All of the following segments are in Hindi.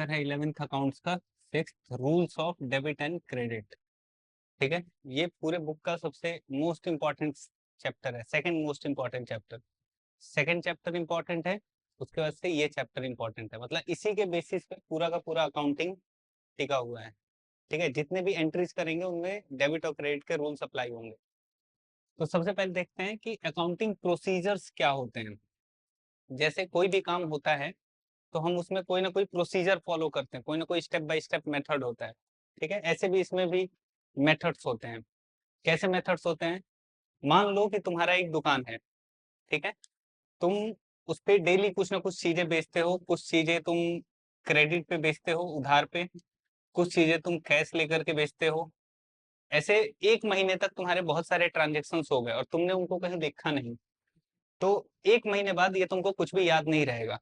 चैप्टर है 11th अकाउंट्स का 6th rules of debit and credit. ठीक है, ये पूरे बुक का सबसे मोस्ट इंपॉर्टेंट चैप्टर है, second most important chapter. Second chapter important है, उसके बाद से ये चैप्टर इंपॉर्टेंट है, मतलब इसी के बेसिस पे पूरा का पूरा अकाउंटिंग टिका हुआ है। ठीक है, जितने भी एंट्रीज करेंगे उनमें डेबिट और क्रेडिट के रूल्स अप्लाई होंगे। तो सबसे पहले देखते हैं कि अकाउंटिंग प्रोसीजर्स क्या होते हैं। जैसे कोई भी काम होता है तो हम उसमें कोई ना कोई प्रोसीजर फॉलो करते हैं, कोई ना कोई स्टेप बाय स्टेप मेथड होता है। ठीक है, ऐसे भी इसमें भी मेथड्स होते हैं। कैसे मेथड्स होते हैं? मान लो कि तुम्हारा एक दुकान है, ठीक है, तुम उस पे डेली कुछ ना कुछ चीजें बेचते हो, कुछ चीजें तुम क्रेडिट पे बेचते हो, उधार पे, कुछ चीजें तुम कैश लेकर के बेचते हो। ऐसे एक महीने तक तुम्हारे बहुत सारे ट्रांजेक्शन हो गए और तुमने उनको कहीं देखा नहीं, तो एक महीने बाद ये तुमको कुछ भी याद नहीं रहेगा।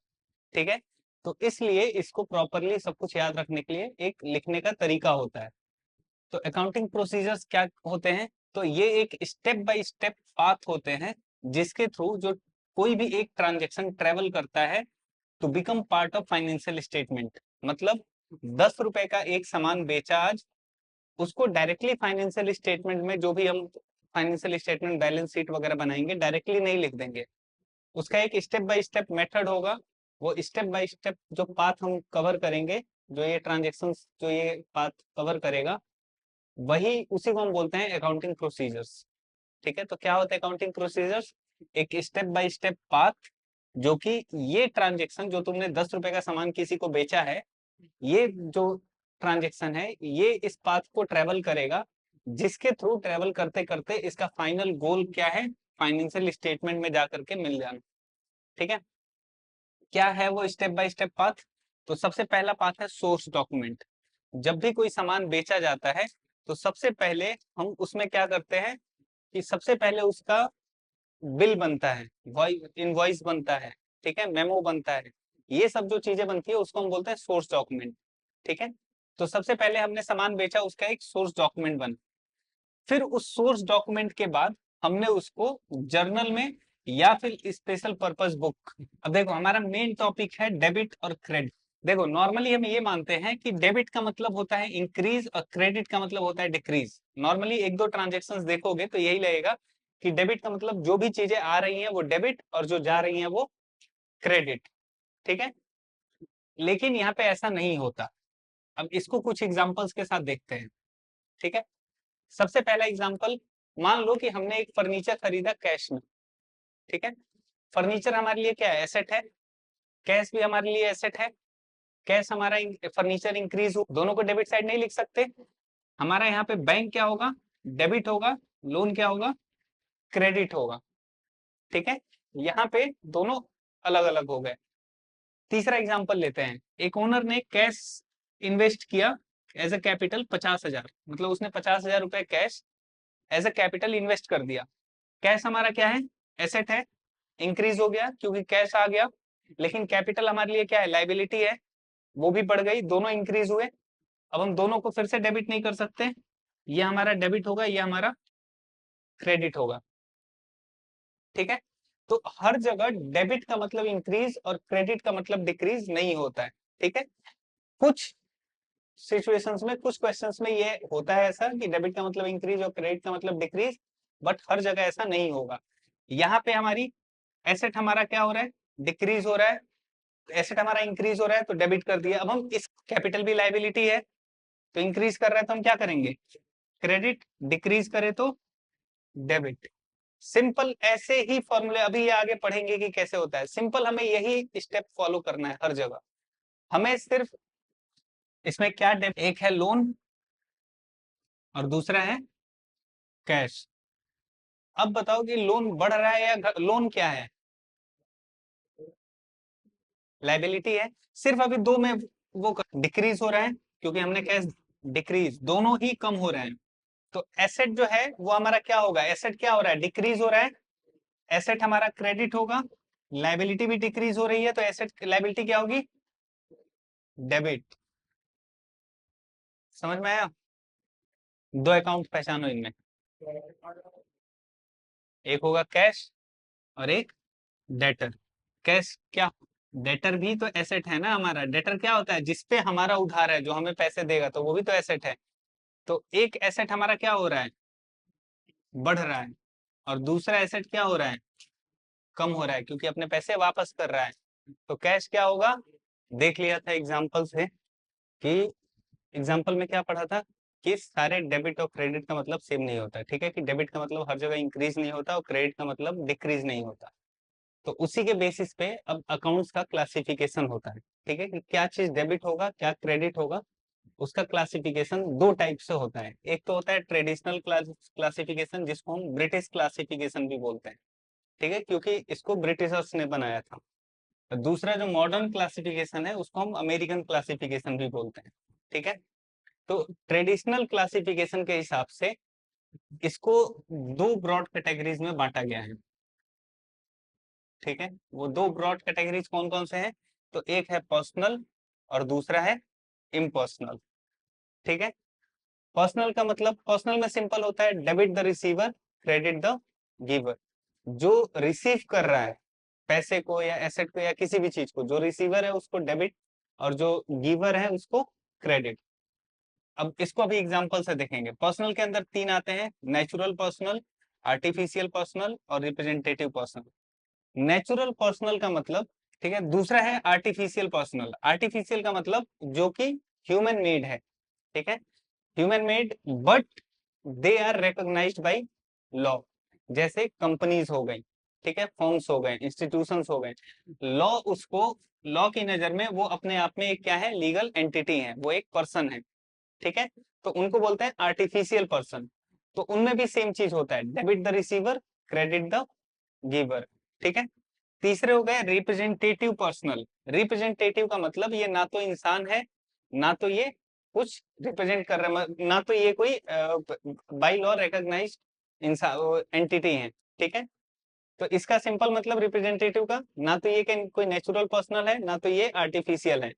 ठीक है, तो इसलिए इसको प्रॉपरली सब कुछ याद रखने के लिए एक लिखने का तरीका होता है। तो अकाउंटिंग प्रोसीजर्स क्या होते हैं? तो ये एक स्टेप बाय स्टेप पाथ होते हैं जिसके थ्रू जो कोई भी एक ट्रांजेक्शन ट्रेवल करता है to become part of financial statement. मतलब 10 रुपए का एक सामान बेचा आज, उसको डायरेक्टली फाइनेंशियल स्टेटमेंट में, जो भी हम फाइनेंशियल स्टेटमेंट बैलेंस शीट वगैरह बनाएंगे, डायरेक्टली नहीं लिख देंगे। उसका एक स्टेप बाय स्टेप मेथड होगा। वो स्टेप बाय स्टेप जो पाथ हम कवर करेंगे, जो ये ट्रांजेक्शन जो ये पाथ कवर करेगा, वही उसी को हम बोलते हैं अकाउंटिंग प्रोसीजर्स। ठीक है, तो क्या होता है अकाउंटिंग प्रोसीजर्स? एक स्टेप बाय स्टेप पाथ जो कि ये ट्रांजेक्शन, जो तुमने 10 रुपए का सामान किसी को बेचा है, ये जो ट्रांजेक्शन है ये इस पाथ को ट्रेवल करेगा, जिसके थ्रू ट्रेवल करते करते इसका फाइनल गोल क्या है? फाइनेंशियल स्टेटमेंट में जाकर के मिल जाना। ठीक है, क्या है वो स्टेप बाय स्टेप पाथ? तो सबसे पहला पाथ है सोर्स डॉक्यूमेंट। जब भी कोई सामान बेचा जाता है तो सबसे पहले हम उसमें क्या करते हैं कि सबसे पहले उसका बिल बनता है, इनवॉइस बनता है, ठीक है, मेमो बनता है। ये सब जो चीजें बनती है उसको हम बोलते हैं सोर्स डॉक्यूमेंट। ठीक है, तो सबसे पहले हमने सामान बेचा, उसका एक सोर्स डॉक्यूमेंट बना। फिर उस सोर्स डॉक्यूमेंट के बाद हमने उसको जर्नल में या फिर स्पेशल पर्पस बुक। अब देखो हमारा मेन टॉपिक है डेबिट और क्रेडिट। देखो नॉर्मली हम ये मानते हैं कि डेबिट का मतलब होता है इंक्रीज और क्रेडिट का मतलब होता है डिक्रीज। नॉर्मली एक दो ट्रांजेक्शन्स देखोगे तो यही लगेगा कि डेबिट का मतलब जो भी चीजें आ रही हैं वो डेबिट और जो जा रही हैं वो क्रेडिट। ठीक है, लेकिन यहाँ पे ऐसा नहीं होता। अब इसको कुछ एग्जांपल्स के साथ देखते हैं। ठीक है, सबसे पहला एग्जांपल, मान लो कि हमने एक फर्नीचर खरीदा कैश में। ठीक है, फर्नीचर हमारे लिए क्या है? एसेट है। कैश भी हमारे लिए एसेट है। कैश हमारा फर्नीचर इंक्रीज हो, दोनों को डेबिट साइड नहीं लिख सकते। हमारा यहाँ पे बैंक क्या होगा? डेबिट होगा। लोन क्या होगा? क्रेडिट होगा। ठीक है, यहाँ पे दोनों अलग अलग हो गए। तीसरा एग्जांपल लेते हैं, एक ओनर ने कैश इन्वेस्ट किया एज अ कैपिटल 50,000, मतलब उसने 50,000 रुपए cash as a capital invest कर दिया। कैश हमारा क्या है? एसेट है, इंक्रीज हो गया क्योंकि कैश आ गया। लेकिन कैपिटल हमारे लिए क्या है? लाइबिलिटी है, वो भी बढ़ गई, दोनों इंक्रीज हुए। अब हम दोनों को फिर से डेबिट नहीं कर सकते, ये हमारा डेबिट होगा, ये हमारा क्रेडिट होगा। ठीक है, तो हर जगह डेबिट का मतलब इंक्रीज और क्रेडिट का मतलब डिक्रीज नहीं होता है। ठीक है, कुछ सिचुएशंस में, कुछ क्वेश्चंस में ये होता है ऐसा कि डेबिट का मतलब इंक्रीज और क्रेडिट का मतलब डिक्रीज, बट हर जगह ऐसा नहीं होगा। यहाँ पे हमारी एसेट हमारा क्या हो रहा है? डिक्रीज हो रहा है। एसेट हमारा इंक्रीज हो रहा है तो डेबिट कर दिया। अब हम इस कैपिटल भी लाइबिलिटी है तो इंक्रीज कर रहा है तो हम क्या करेंगे? क्रेडिट। डिक्रीज करे तो डेबिट। सिंपल ऐसे ही फॉर्मूले अभी ये आगे पढ़ेंगे कि कैसे होता है। सिंपल हमें यही स्टेप फॉलो करना है हर जगह। हमें सिर्फ इसमें क्या डेबिट, एक है लोन और दूसरा है कैश। अब बताओ कि लोन बढ़ रहा है या लोन क्या है? लाइबिलिटी है। सिर्फ अभी दो में वो डिक्रीज हो रहा है क्योंकि हमने कैश डिक्रीज, दोनों ही कम हो रहे हैं। तो एसेट जो है वो हमारा क्या होगा? एसेट क्या हो रहा है? डिक्रीज हो रहा है। एसेट हमारा क्रेडिट होगा। लाइबिलिटी भी डिक्रीज हो रही है तो एसेट लाइबिलिटी क्या होगी? डेबिट। समझ में आया? दो अकाउंट पहचानो इनमें, एक होगा कैश और एक डेटर। कैश क्या? डेटर भी तो एसेट है ना हमारा। डेटर क्या होता है? जिसपे हमारा उधार है, जो हमें पैसे देगा, तो वो भी तो एसेट है। तो एक एसेट हमारा क्या हो रहा है? बढ़ रहा है। और दूसरा एसेट क्या हो रहा है? कम हो रहा है, क्योंकि अपने पैसे वापस कर रहा है। तो कैश क्या होगा? देख लिया था एग्जाम्पल से कि एग्जाम्पल में क्या पढ़ा था कि सारे डेबिट और क्रेडिट का मतलब सेम नहीं होता। ठीक है, कि डेबिट का मतलब हर जगह इंक्रीज नहीं होता और क्रेडिट का मतलब डिक्रीज नहीं होता। तो उसी के बेसिस पे अब अकाउंट्स का क्लासिफिकेशन होता है। ठीक है, कि क्या चीज डेबिट होगा, क्या क्रेडिट होगा, उसका क्लासिफिकेशन दो टाइप से होता है। एक तो होता है ट्रेडिशनल क्लासिफिकेशन, जिसको हम ब्रिटिश क्लासिफिकेशन भी बोलते हैं। ठीक है, क्योंकि इसको ब्रिटिशर्स ने बनाया था। दूसरा जो मॉडर्न क्लासिफिकेशन है, उसको हम अमेरिकन क्लासिफिकेशन भी बोलते हैं। ठीक है, तो ट्रेडिशनल क्लासिफिकेशन के हिसाब से इसको दो ब्रॉड कैटेगरीज में बांटा गया है। ठीक है, वो दो ब्रॉड कैटेगरीज कौन कौन से हैं? तो एक है पर्सनल और दूसरा है इम्पर्सनल। ठीक है, पर्सनल का मतलब, पर्सनल में सिंपल होता है debit the receiver, credit the giver. जो रिसीव कर रहा है पैसे को या एसेट को या किसी भी चीज को, जो रिसीवर है उसको डेबिट और जो गिवर है उसको क्रेडिट। अब इसको अभी एग्जांपल से देखेंगे। पर्सनल के अंदर तीन आते हैं: नेचुरल पर्सनल, आर्टिफिशियल पर्सनल और रिप्रेजेंटेटिव पर्सनल। नेचुरल पर्सनल का मतलब, ठीक है, दूसरा है आर्टिफिशियल पर्सनल। आर्टिफिशियल का मतलब जो कि ह्यूमन मेड है। ठीक है, human made but they are recognized by law. जैसे कंपनीज हो गई, ठीक है, फर्म्स हो गए, इंस्टीट्यूशंस हो गए। लॉ उसको, लॉ की नजर में वो अपने आप में एक क्या है? लीगल एंटिटी है, वो एक पर्सन है। ठीक है, तो उनको बोलते हैं आर्टिफिशियल पर्सन। तो उनमें भी सेम चीज होता है, debit the receiver, credit the giver. ठीक है, तीसरे हो गए रिप्रेजेंटेटिव पर्सनल। रिप्रेजेंटेटिव का मतलब ये ना तो इंसान है, ना तो ये कुछ रिप्रेजेंट कर रहा है, ना तो ये कोई बाय लॉ रिकॉग्नाइज्ड इंसान एंटिटी है। ठीक है, तो इसका सिंपल मतलब रिप्रेजेंटेटिव का, ना तो ये कोई नेचुरल पर्सनल है, ना तो ये आर्टिफिशियल है।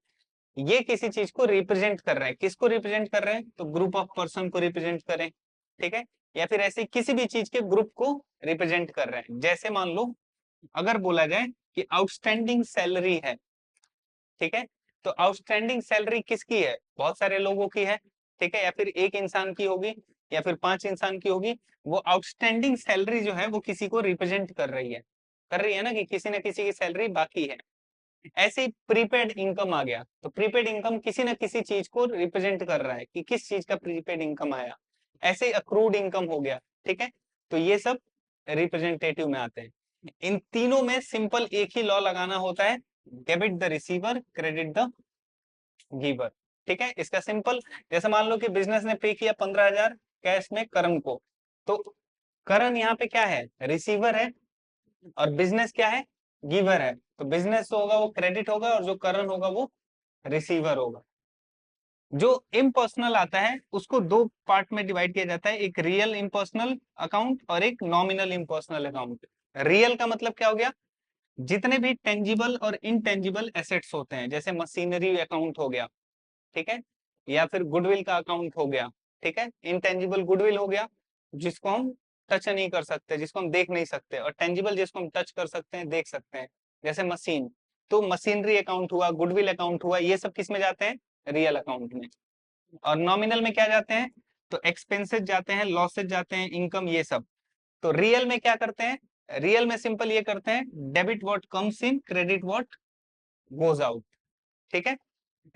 ये किसी चीज को रिप्रेजेंट कर रहा है। किसको रिप्रेजेंट कर रहे हैं? तो ग्रुप ऑफ पर्सन को रिप्रेजेंट करें। ठीक है, या फिर ऐसे किसी भी चीज के ग्रुप को रिप्रेजेंट कर रहे हैं। जैसे मान लो अगर बोला जाए कि आउटस्टैंडिंग सैलरी है, ठीक है, तो आउटस्टैंडिंग सैलरी किसकी है? बहुत सारे लोगों की है। ठीक है, या फिर एक इंसान की होगी या फिर 5 इंसान की होगी। वो आउटस्टैंडिंग सैलरी जो है वो किसी को रिप्रेजेंट कर रही है ना, कि किसी न किसी की सैलरी बाकी है। ऐसे ही प्रीपेड इनकम आ गया, तो प्रीपेड इनकम किसी न किसी चीज को रिप्रेजेंट कर रहा है कि किस चीज का प्रीपेड इनकम आया। ऐसे ही अक्रूड इनकम हो गया। ठीक है, तो ये सब रिप्रेजेंटेटिव में आते हैं। इन तीनों में सिंपल एक ही लॉ लगाना होता है, debit the receiver, credit the giver. ठीक है, इसका सिंपल, जैसे मान लो कि बिजनेस ने पे किया 15,000 कैश में करण को, तो करण यहाँ पे क्या है? रिसीवर है, और बिजनेस क्या है? गिवर है। तो बिजनेस होगा वो क्रेडिट होगा, और जो करण होगा वो रिसीवर होगा। जो इम्पर्सनल आता है उसको दो पार्ट में डिवाइड किया जाता है, एक रियल इम्पर्सनल अकाउंट और एक नॉमिनल इम्पर्सनल अकाउंट। रियल का मतलब क्या हो गया? जितने भी टेंजिबल और इनटेंजिबल एसेट्स होते हैं, जैसे मशीनरी अकाउंट हो गया, ठीक है, या फिर गुडविल का अकाउंट हो गया। ठीक है, इनटेंजिबल गुडविल हो गया, जिसको हम टच नहीं कर सकते, जिसको हम देख नहीं सकते, और टेंजिबल जिसको हम टच कर सकते हैं, देख सकते हैं, जैसे मशीन। तो मशीनरी अकाउंट हुआ, गुडविल अकाउंट हुआ, ये सब किस में जाते हैं? रियल अकाउंट में। और नॉमिनल में क्या जाते हैं? तो एक्सपेंसेस जाते हैं, लॉसेज जाते हैं, इनकम, ये सब। तो रियल में क्या करते हैं? रियल में सिंपल ये करते हैं, debit what comes in, credit what goes out. ठीक है,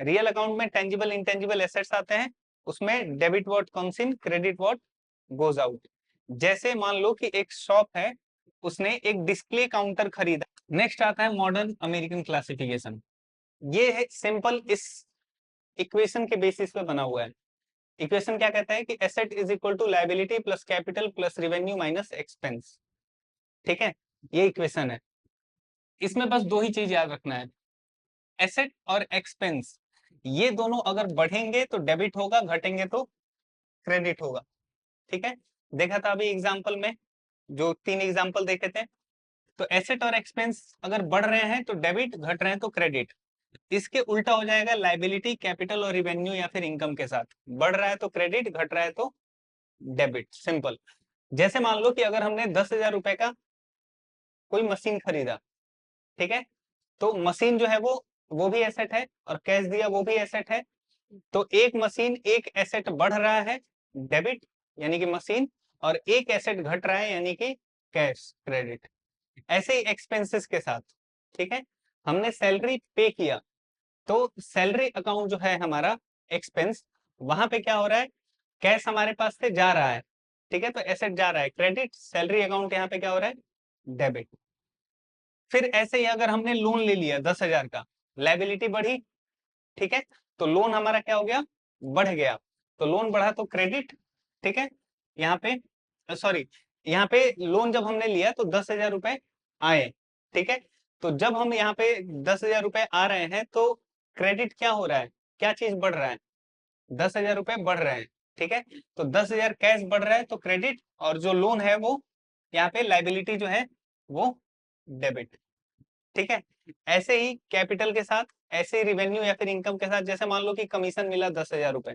रियल अकाउंट में टेंजिबल इंटेंजिबल एसेट्स आते हैं, उसमें debit what comes in, credit what goes out. जैसे मान लो कि एक शॉप है, उसने एक डिस्प्ले काउंटर खरीदा। नेक्स्ट आता है मॉडर्न अमेरिकन क्लासिफिकेशन। ये है सिंपल, इस इक्वेशन के बेसिस पे बना हुआ है। इक्वेशन क्या कहता है कि asset is equal to liability plus capital plus revenue minus expense. ठीक है, ये इक्वेशन है। इसमें बस दो ही चीज याद रखना है, एसेट और एक्सपेंस। ये दोनों अगर बढ़ेंगे तो डेबिट होगा, घटेंगे तो क्रेडिट होगा। ठीक है, देखा था अभी एग्जांपल में, जो 3 एग्जांपल देखे थे। तो एसेट और एक्सपेंस अगर बढ़ रहे हैं तो डेबिट, घट रहे हैं तो क्रेडिट। इसके उल्टा हो जाएगा लायबिलिटी, कैपिटल और रिवेन्यू या फिर इनकम के साथ, बढ़ रहा है तो क्रेडिट, घट रहा है तो डेबिट। सिंपल। जैसे मान लो कि अगर हमने 10,000 रुपए का कोई मशीन खरीदा, ठीक है, तो मशीन जो है वो भी एसेट है, और कैश दिया वो भी एसेट है। तो एक मशीन, एक एसेट बढ़ रहा है डेबिट यानी कि मशीन, और एक एसेट घट रहा है यानी कि कैश क्रेडिट। ऐसे ही एक्सपेंसेस के साथ, ठीक है, हमने सैलरी पे किया, तो सैलरी अकाउंट जो है हमारा एक्सपेंस, वहां पे क्या हो रहा है, कैश हमारे पास से जा रहा है, ठीक है, तो एसेट जा रहा है क्रेडिट, सैलरी अकाउंट यहाँ पे क्या हो रहा है डेबिट। फिर ऐसे ही अगर हमने लोन ले लिया 10,000 का, लाइबिलिटी बढ़ी, ठीक है, तो लोन हमारा क्या हो गया, बढ़ गया, तो लोन बढ़ा तो क्रेडिट, ठीक है, यहाँ पे सॉरी, यहाँ पे लोन जब हमने लिया तो 10,000 रुपए आए, ठीक है, तो जब हम यहाँ पे 10,000 रुपए आ रहे हैं तो क्रेडिट क्या हो रहा है, क्या चीज बढ़ रहा है, 10,000 रुपए बढ़ रहे हैं, ठीक है, तो 10,000 कैश बढ़ रहा है तो क्रेडिट, और जो लोन है वो यहाँ पे लाइबिलिटी जो है वो डेबिट, ठीक है। ऐसे ही कैपिटल के साथ, ऐसे ही रिवेन्यू या फिर इनकम के साथ, जैसे मान लो कि कमीशन मिला 10,000 रुपए,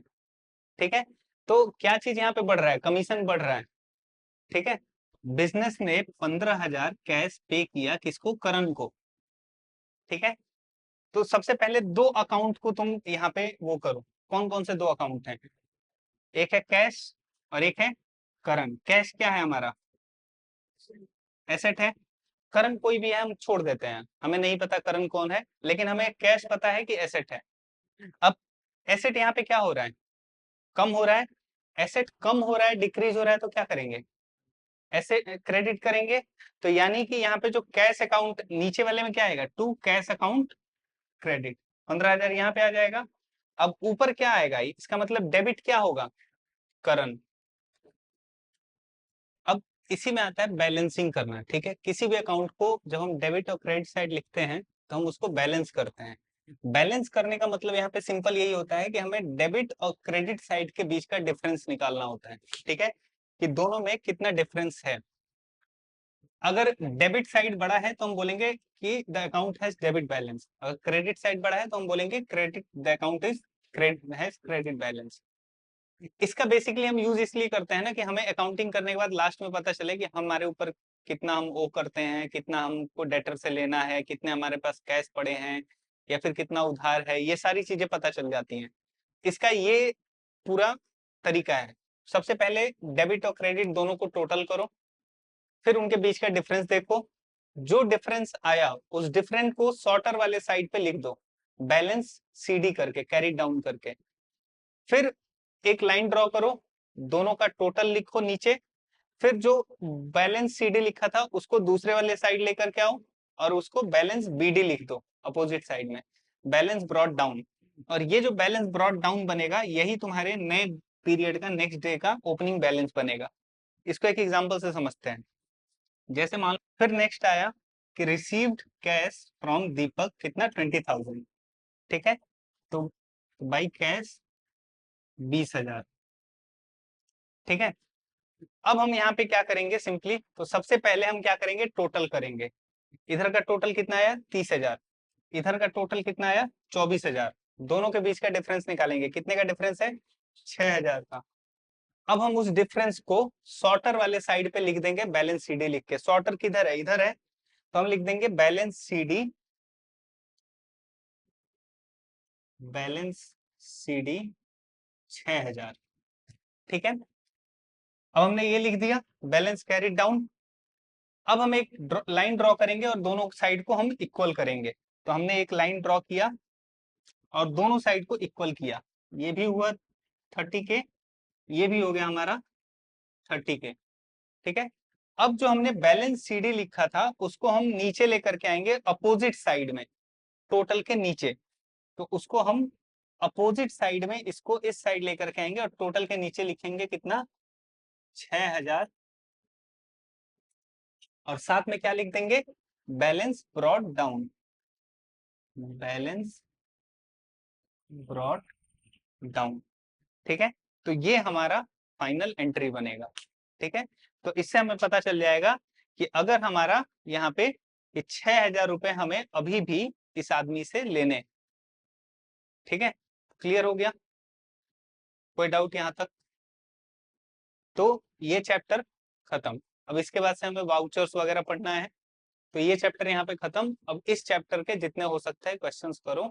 ठीक है, तो क्या चीज यहाँ पे बढ़ रहा है, कमीशन बढ़ रहा है, ठीक है। बिजनेस ने 15,000 कैश पे किया किसको, करण को, ठीक है। तो सबसे पहले दो अकाउंट को तुम यहाँ पे वो करो, कौन कौन से दो अकाउंट हैं, एक है कैश और एक है करंट। कैश क्या है हमारा, एसेट है, करंट कोई भी है हम छोड़ देते हैं, हमें नहीं पता करंट कौन है, लेकिन हमें कैश पता है कि एसेट है। अब एसेट यहाँ पे क्या हो रहा है, कम हो रहा है, एसेट कम हो रहा है, डिक्रीज हो रहा है, तो क्या करेंगे, एसेट क्रेडिट करेंगे, तो यानी कि यहाँ पे जो कैश अकाउंट नीचे वाले में क्या आएगा, टू कैश अकाउंट क्रेडिट, 15,000 यहाँ पे आ जाएगा। अब ऊपर क्या आएगा, इसका मतलब डेबिट क्या होगा, करंट। अब इसी में आता है बैलेंसिंग करना, ठीक है, किसी भी अकाउंट को जब हम डेबिट और क्रेडिट साइड लिखते हैं तो हम उसको बैलेंस करते हैं। बैलेंस करने का मतलब यहाँ पे सिंपल यही होता है कि हमें डेबिट और क्रेडिट साइड के बीच का डिफरेंस निकालना होता है, ठीक है, कि दोनों में कितना डिफरेंस है। अगर डेबिट साइड बड़ा है तो हम बोलेंगे कि the account has debit balance, अगर क्रेडिट साइड बड़ा है तो हम बोलेंगे credit the account is credit balance. इसका बेसिकली हम यूज इसलिए करते हैं ना कि हमें अकाउंटिंग करने के बाद लास्ट में पता चले कि हमारे ऊपर कितना हम वो करते हैं, कितना हमको डेटर से लेना है, कितने हमारे पास कैश पड़े हैं, या फिर कितना उधार है, ये सारी चीजें पता चल जाती हैं। इसका ये पूरा तरीका है। सबसे पहले डेबिट और क्रेडिट दोनों को टोटल करो, फिर उनके बीच का डिफरेंस देखो, जो डिफरेंस आया उस डिफरेंस को सॉर्टर वाले साइड पे लिख दो, बैलेंस सीडी करके, कैरी डाउन करके, फिर एक लाइन ड्रॉ करो, दोनों का टोटल लिखो नीचे, फिर जो बैलेंस सीडी लिखा था उसको दूसरे वाले साइड लेकर के आओ और उसको बैलेंस बीडी लिख दो अपोजिट साइड में, बैलेंस ब्रॉट डाउन। और ये जो बैलेंस ब्रॉट डाउन बनेगा यही तुम्हारे नए पीरियड का नेक्स्ट डे का ओपनिंग बैलेंस बनेगा। इसको एक एग्जांपल से समझते हैं। जैसे मान लो फिर नेक्स्ट आया कि रिसीव्ड कैश फ्रॉम दीपक कितना 20,000, ठीक है, तो बाई कैश 20,000, ठीक है। अब हम यहाँ पे क्या करेंगे सिंपली, तो सबसे पहले हम क्या करेंगे, टोटल करेंगे। इधर का टोटल कितना आया 30,000, इधर का टोटल कितना आया 24,000, दोनों के बीच का डिफरेंस निकालेंगे, कितने का डिफरेंस है 6,000 का। अब हम उस डिफरेंस को सॉर्टर वाले साइड पे लिख देंगे, बैलेंस सीडी लिख के, सॉर्टर किधर है, इधर है, तो हम लिख देंगे बैलेंस सीडी, बैलेंस सीडी 6,000, ठीक है। अब हमने ये लिख दिया, बैलेंस कैरी डाउन। अब हम एक लाइन ड्रॉ करेंगे और दोनों साइड को हम इक्वल करेंगे, तो हमने एक लाइन ड्रॉ किया और दोनों साइड को इक्वल किया, ये भी हुआ 30 के, ये भी हो गया हमारा 30 के, ठीक है। अब जो हमने बैलेंस सीडी लिखा था उसको हम नीचे लेकर के आएंगे अपोजिट साइड में, टोटल के नीचे, तो उसको हम अपोजिट साइड में इसको इस साइड लेकर के आएंगे और टोटल के नीचे लिखेंगे कितना 6,000, और साथ में क्या लिख देंगे, balance brought down, balance brought down, ठीक है। तो ये हमारा फाइनल एंट्री बनेगा, ठीक है। तो इससे हमें पता चल जाएगा कि अगर हमारा यहाँ पे ये 6,000 रुपए हमें अभी भी इस आदमी से लेने, ठीक है, क्लियर हो गया, कोई डाउट यहाँ तक। तो ये चैप्टर खत्म। अब इसके बाद से हमें वाउचर्स वगैरह पढ़ना है, तो ये चैप्टर यहाँ पे खत्म। अब इस चैप्टर के जितने हो सकते हैं क्वेश्चंस करो।